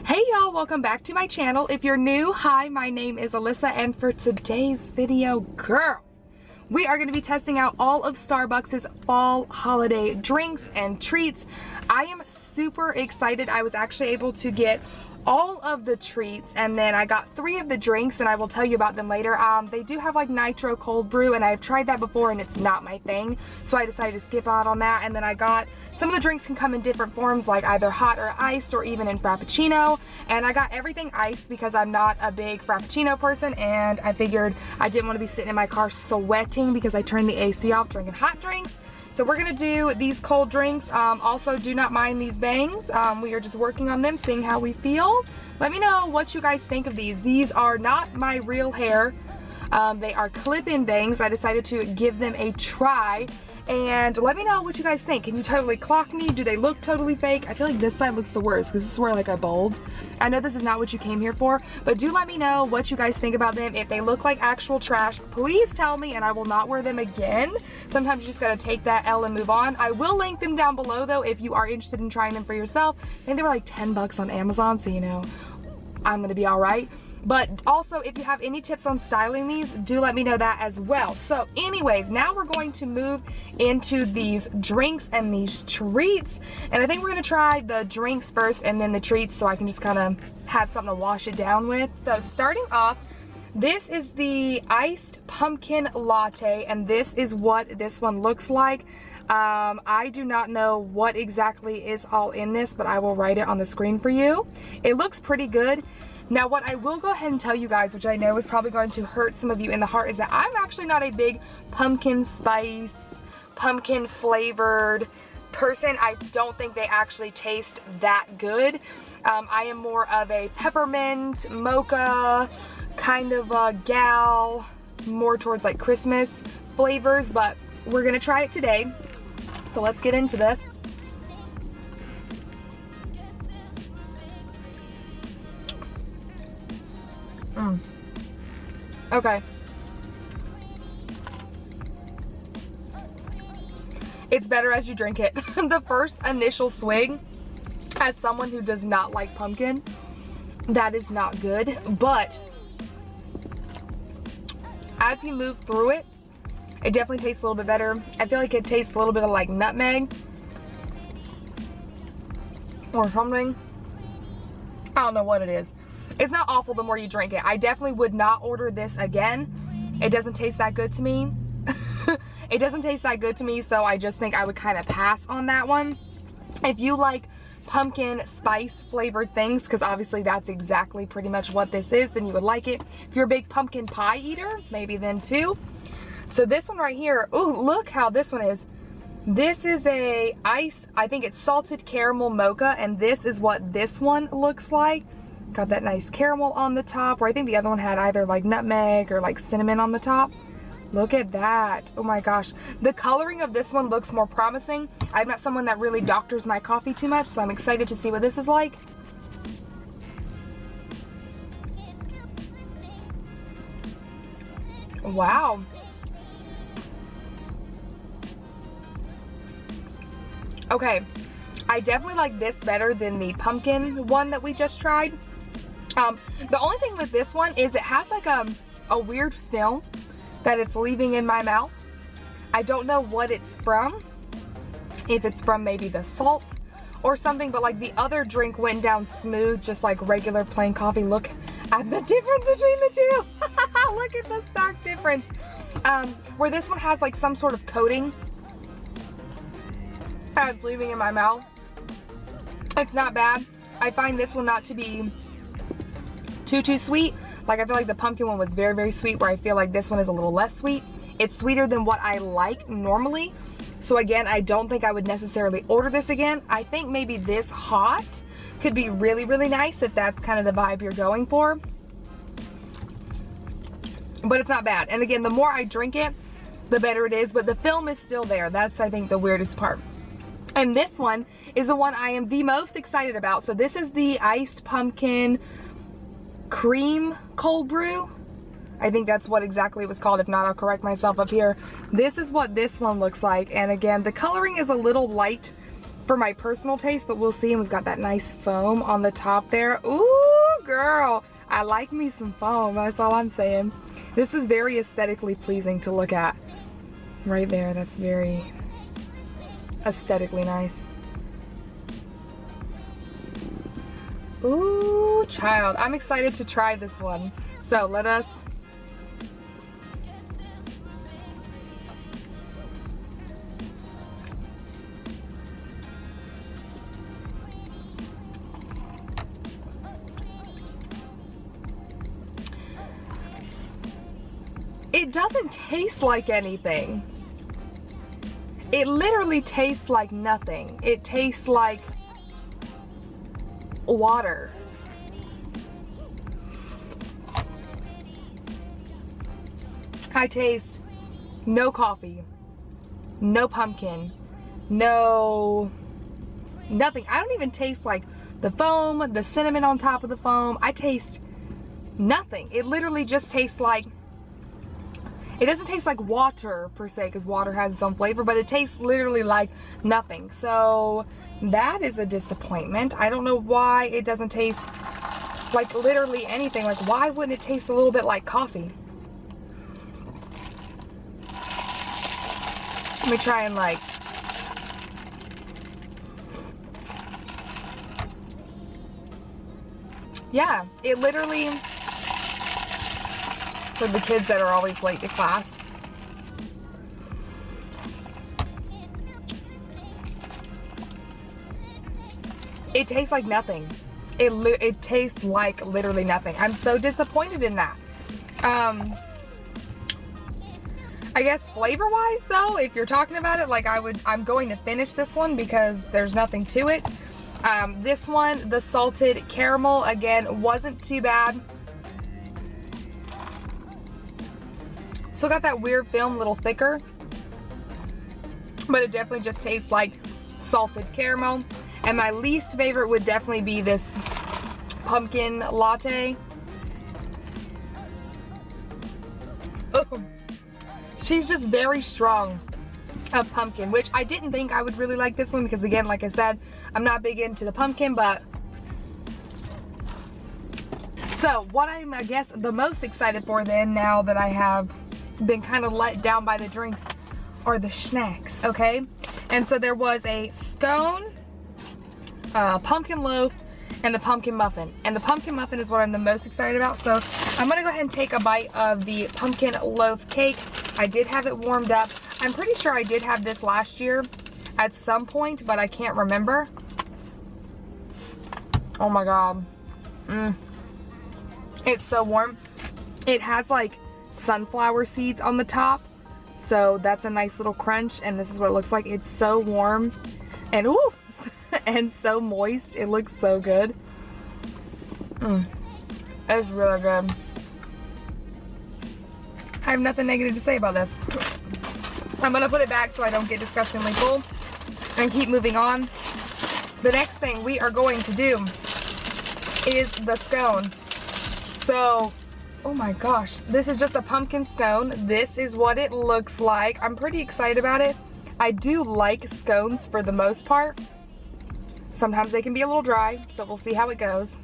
Hey y'all, welcome back to my channel. If you're new, hi, my name is Alyssa, and for today's video, girl, we are going to be testing out all of Starbucks' fall holiday drinks and treats. I am super excited. I was actually able to get all of the treats, and then I got 3 of the drinks, and I will tell you about them later. They do have like nitro cold brew, and I've tried that before and it's not my thing, so I decided to skip out on that. And then I got some of the drinks can come in different forms, like either hot or iced, or even in frappuccino, and I got everything iced because I'm not a big frappuccino person, and I figured I didn't want to be sitting in my car sweating because I turned the AC off drinking hot drinks. So we're gonna do these cold drinks. Also, do not mind these bangs. We are just working on them, seeing how we feel. Let me know what you guys think of these. These are not my real hair. They are clip-in bangs. I decided to give them a try. And let me know what you guys think. Can you totally clock me? Do they look totally fake? I feel like this side looks the worst because this is where like I bold. I know this is not what you came here for, but do let me know what you guys think about them. If they look like actual trash, please tell me and I will not wear them again. Sometimes you just gotta take that L and move on. I will link them down below though if you are interested in trying them for yourself. I think they were like 10 bucks on Amazon, so you know, I'm gonna be all right. But also, if you have any tips on styling these, do let me know that as well. So anyways, now we're going to move into these drinks and these treats. And I think we're gonna try the drinks first and then the treats so I can just kind of have something to wash it down with. So starting off, this is the iced pumpkin latte, and this is what this one looks like. I do not know what exactly is all in this, but I will write it on the screen for you. It looks pretty good. Now what I will go ahead and tell you guys, which I know is probably going to hurt some of you in the heart, is that I'm actually not a big pumpkin spice, pumpkin flavored person. I don't think they actually taste that good. I am more of a peppermint, mocha kind of a gal, more towards like Christmas flavors, but we're gonna try it today. So let's get into this. Okay. It's better as you drink it. The first initial swig, as someone who does not like pumpkin, that is not good. But as you move through it, it definitely tastes a little bit better. I feel like it tastes a little bit of like nutmeg or something. I don't know what it is. It's not awful the more you drink it. I definitely would not order this again. It doesn't taste that good to me. It doesn't taste that good to me, so I just think I would kind of pass on that one. If you like pumpkin spice flavored things, because obviously that's exactly pretty much what this is, then you would like it. If you're a big pumpkin pie eater, maybe then too. So this one right here, ooh, look how this one is. This is a ice, I think it's salted caramel mocha, and this is what this one looks like. Got that nice caramel on the top, or I think the other one had either like nutmeg or like cinnamon on the top. Look at that. Oh my gosh. The coloring of this one looks more promising. I'm not someone that really doctors my coffee too much, so I'm excited to see what this is like. Wow. Okay. I definitely like this better than the pumpkin one that we just tried. The only thing with this one is it has like a weird film that it's leaving in my mouth. I don't know what it's from. If it's from maybe the salt or something, but like the other drink went down smooth, just like regular plain coffee. Look at the difference between the two. Look at the stark difference. Where this one has like some sort of coating that's leaving in my mouth. It's not bad. I find this one not to be too sweet. Like I feel like the pumpkin one was very sweet, where I feel like this one is a little less sweet. It's sweeter than what I like normally. So again, I don't think I would necessarily order this again. I think maybe this hot could be really nice if that's kind of the vibe you're going for. But it's not bad. And again, the more I drink it, the better it is. But the film is still there. That's, I think, the weirdest part. And this one is the one I am the most excited about. So this is the iced pumpkin cream cold brew. I think that's what exactly it was called. If not, I'll correct myself up here. This is what this one looks like. And again, the coloring is a little light for my personal taste, but we'll see. And we've got that nice foam on the top there. Ooh, girl, I like me some foam. That's all I'm saying. This is very aesthetically pleasing to look at. Right there, that's very aesthetically nice. Ooh, child, I'm excited to try this one. So let us... It doesn't taste like anything. It literally tastes like nothing. It tastes like water. I taste no coffee, no pumpkin, no nothing. I don't even taste like the foam, the cinnamon on top of the foam. I taste nothing. It literally just tastes like, it doesn't taste like water per se, because water has its own flavor, but it tastes literally like nothing. So that is a disappointment. I don't know why it doesn't taste like literally anything. Like, why wouldn't it taste a little bit like coffee? Let me try and like... Yeah, it literally... For the kids that are always late to class. It tastes like nothing. It tastes like literally nothing. I'm so disappointed in that. I guess flavor wise though, if you're talking about it, like I'm going to finish this one because there's nothing to it. This one, the salted caramel, again, wasn't too bad. Still got that weird film, a little thicker, but it definitely just tastes like salted caramel. And my least favorite would definitely be this pumpkin latte. Oh, she's just very strong of pumpkin, which I didn't think I would really like this one because, again, like I said, I'm not big into the pumpkin. But so what I'm, I guess, the most excited for then, now that I have been kind of let down by the drinks, are the snacks. Okay, and so there was a scone, pumpkin loaf, and the pumpkin muffin. And the pumpkin muffin is what I'm the most excited about. So I'm gonna go ahead and take a bite of the pumpkin loaf cake. I did have it warmed up. I'm pretty sure I did have this last year at some point, but I can't remember. Oh my god. It's so warm. It has like sunflower seeds on the top, so that's a nice little crunch. And this is what it looks like. It's so warm and ooh, and so moist. It looks so good. It's really good. I have nothing negative to say about this. I'm gonna put it back so I don't get disgustingly full and keep moving on. The next thing we are going to do is the scone. So, oh my gosh, this is just a pumpkin scone. This is what it looks like. I'm pretty excited about it. I do like scones for the most part. Sometimes they can be a little dry, so we'll see how it goes.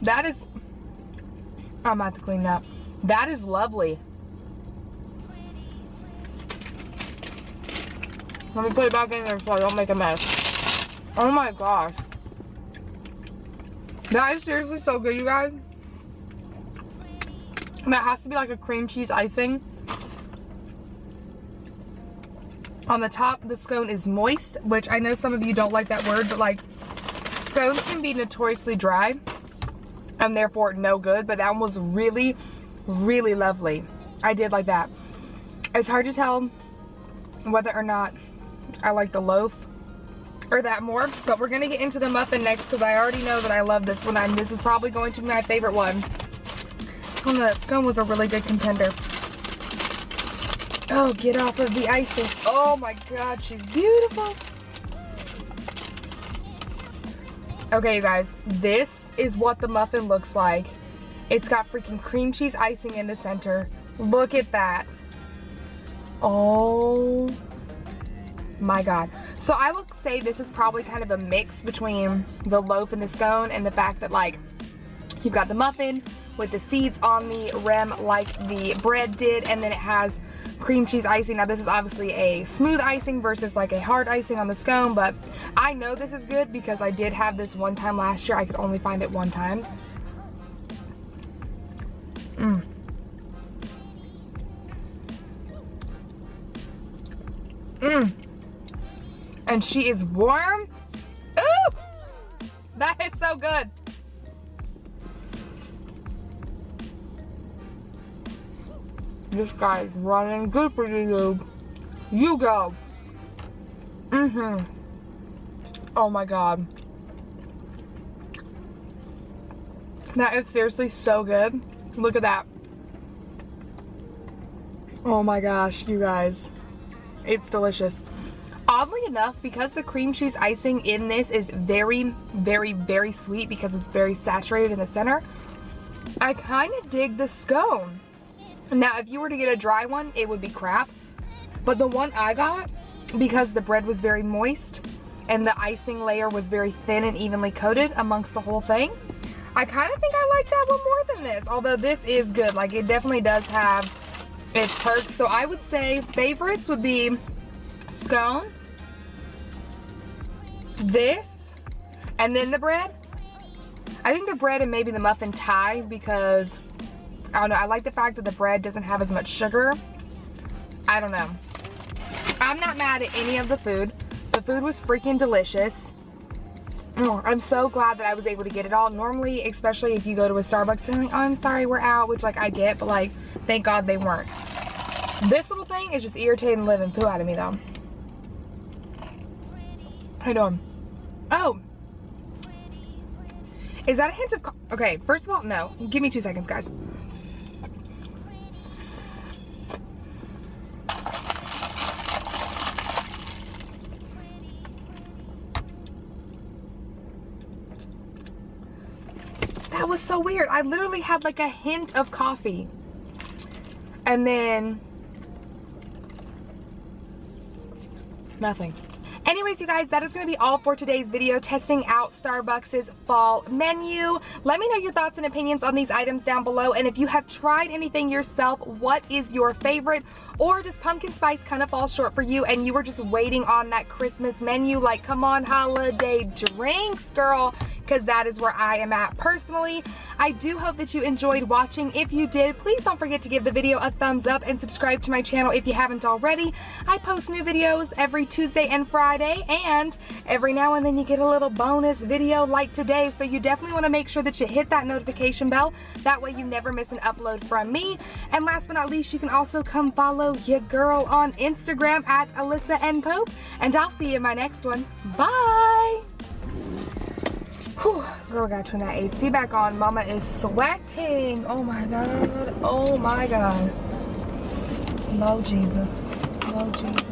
That is, I'm about to clean up. That is lovely. Let me put it back in there so I don't make a mess. Oh my gosh. That is seriously so good, you guys. That has to be like a cream cheese icing. On the top, the scone is moist, which I know some of you don't like that word, but like, scones can be notoriously dry and therefore no good, but that one was really, really lovely. I did like that. It's hard to tell whether or not I like the loaf or that more, but we're gonna get into the muffin next because I already know that I love this one, and this is probably going to be my favorite one. Oh, the scone was a really good contender. Oh, get off of the icing. Oh my god, she's beautiful. Okay, you guys, this is what the muffin looks like. It's got freaking cream cheese icing in the center. Look at that. Oh my God. So I will say this is probably kind of a mix between the loaf and the scone, and the fact that like you've got the muffin with the seeds on the rim like the bread did, and then it has cream cheese icing. Now this is obviously a smooth icing versus like a hard icing on the scone, but I know this is good because I did have this one time last year. I could only find it one time. And she is warm. Ooh, that is so good. This guy's running good for you. You go. Oh my God. That is seriously so good. Look at that. Oh my gosh, you guys. It's delicious. Oddly enough, because the cream cheese icing in this is very, very, very sweet because it's very saturated in the center, I kind of dig the scone. Now, if you were to get a dry one, it would be crap. But the one I got, because the bread was very moist and the icing layer was very thin and evenly coated amongst the whole thing, I kind of think I like that one more than this. Although this is good. Like, it definitely does have its perks. So I would say favorites would be scone, this, and then the bread. I think the bread and maybe the muffin tie because I don't know, I like the fact that the bread doesn't have as much sugar. I don't know. I'm not mad at any of the food. The food was freaking delicious. I'm so glad that I was able to get it all. Normally, especially if you go to a Starbucks, they're like, oh, I'm sorry, we're out, which like I get, but like, thank God they weren't. This little thing is just irritating the living poo out of me though. How you doing? Oh. Is that a hint of, okay, first of all, no. Give me 2 seconds, guys. That was so weird. I literally had like a hint of coffee. And then nothing. Anyways, you guys, that is going to be all for today's video, testing out Starbucks' fall menu. Let me know your thoughts and opinions on these items down below. And if you have tried anything yourself, what is your favorite? Or does pumpkin spice kind of fall short for you and you were just waiting on that Christmas menu? Like, come on, holiday drinks, girl. Because that is where I am at personally. I do hope that you enjoyed watching. If you did, please don't forget to give the video a thumbs up and subscribe to my channel if you haven't already. I post new videos every Tuesday and Friday, and every now and then you get a little bonus video like today, so you definitely want to make sure that you hit that notification bell. That way you never miss an upload from me. And last but not least, you can also come follow your girl on Instagram at Alyssa and I, and I'll see you in my next one. Bye! Whew, girl, gotta turn that AC back on. Mama is sweating. Oh my God. Oh my God. Lord Jesus. Lord Jesus.